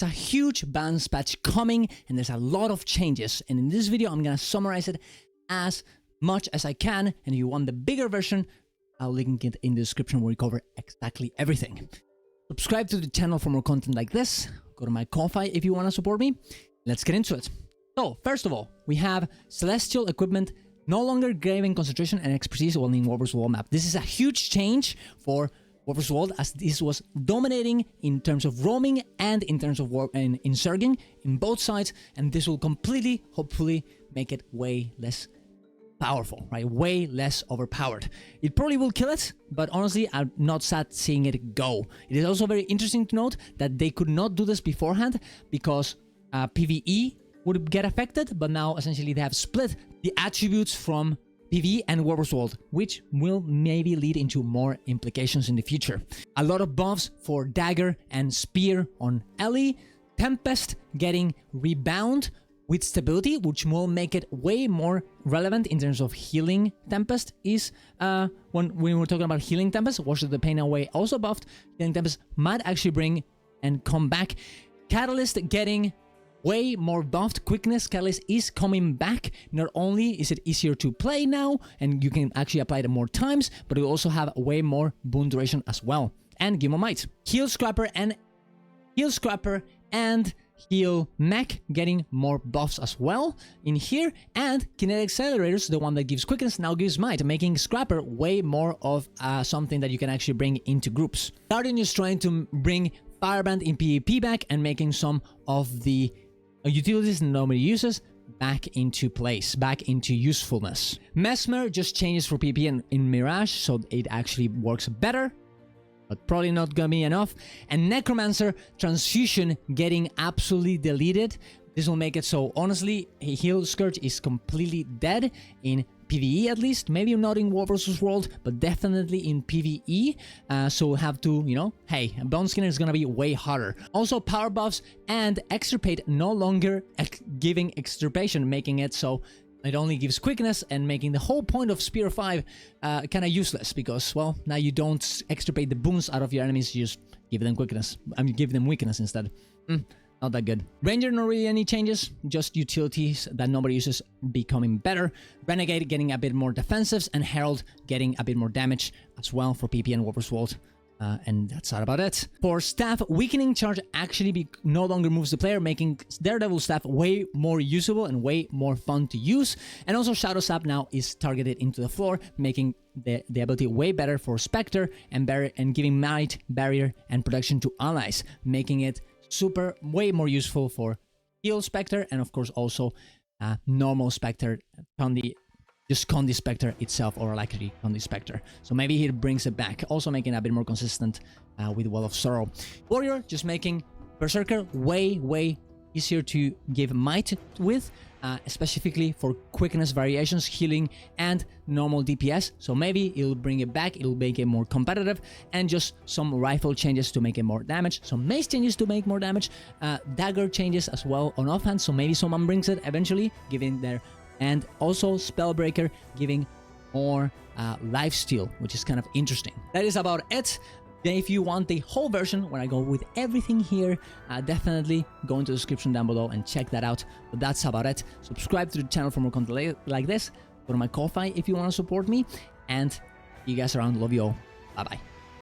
It's a huge balance patch coming, and there's a lot of changes. And in this video, I'm gonna summarize it as much as I can. And if you want the bigger version, I'll link it in the description where we cover exactly everything. Subscribe to the channel for more content like this. Go to my Ko-Fi if you want to support me. Let's get into it. So, first of all, we have Celestial Equipment no longer giving concentration and expertise while in Warver's World map. This is a huge change for Warver's World, as this was dominating in terms of roaming and in terms of insurging in both sides, and this will completely, hopefully, make it way less powerful, right? Way less overpowered. It probably will kill it, but honestly, I'm not sad seeing it go. It is also very interesting to note that they could not do this beforehand because PvE would get affected, but now essentially they have split the attributes from PvE and Warver's World, which will maybe lead into more implications in the future. A lot of buffs for Dagger and Spear on Ellie, Tempest getting Rebound with stability, which will make it way more relevant in terms of healing. Tempest is, when we're talking about healing Tempest, Wash the Pain Away also buffed. Healing Tempest might actually bring and come back. Catalyst getting way more buffed. Quickness Catalyst is coming back. Not only is it easier to play now, and you can actually apply it more times, but it will also have way more boon duration as well. And Give 'em Might. Heal Scrapper and Heal Mech getting more buffs as well in here, and Kinetic Accelerators, the one that gives quickness, now gives might, making Scrapper way more of something that you can actually bring into groups. Guardian is trying to bring Firebrand in PvP back and making some of the utilities nobody uses back into place, back into usefulness. Mesmer just changes for PvP and in Mirage, so it actually works better, but probably not gonna be enough. And Necromancer Transfusion getting absolutely deleted. This will make it so, honestly, Heal Scourge is completely dead in PvE at least. Maybe not in War vs. World, but definitely in PvE. So we'll have to, you know, hey, Bone Skinner is gonna be way harder. Also, power buffs and Extirpate no longer giving extirpation, making it so it only gives quickness and making the whole point of Spear 5 kind of useless because, well, now you don't extirpate the boons out of your enemies, you just give them quickness. I mean, give them weakness instead. Not that good. Ranger, not really any changes, just utilities that nobody uses becoming better. Renegade getting a bit more defensives, and Herald getting a bit more damage as well for PP and Warver's World. And that's all about it. For staff, Weakening Charge actually no longer moves the player, making Daredevil staff way more usable and way more fun to use. And also Shadow Staff now is targeted into the floor, making the ability way better for Spectre and giving might, barrier, and protection to allies, making it way more useful for Heal Spectre, and of course also normal Spectre, just Condi Spectre itself, or likely Condi Spectre. So maybe he brings it back, also making it a bit more consistent with Well of Sorrow. Warrior just making Berserker way easier to give might with, specifically for quickness variations, healing, and normal DPS. So maybe it'll bring it back, it'll make it more competitive, and just some rifle changes to make it more damage, some mace changes to make more damage, dagger changes as well on offhand, so maybe someone brings it eventually, giving their, and also Spellbreaker giving more lifesteal, which is kind of interesting. That is about it. If you want the whole version, where I go with everything here, definitely go into the description down below and check that out. But that's about it. Subscribe to the channel for more content like this. Go to my Ko-Fi if you want to support me. And see you guys around. Love you all. Bye-bye.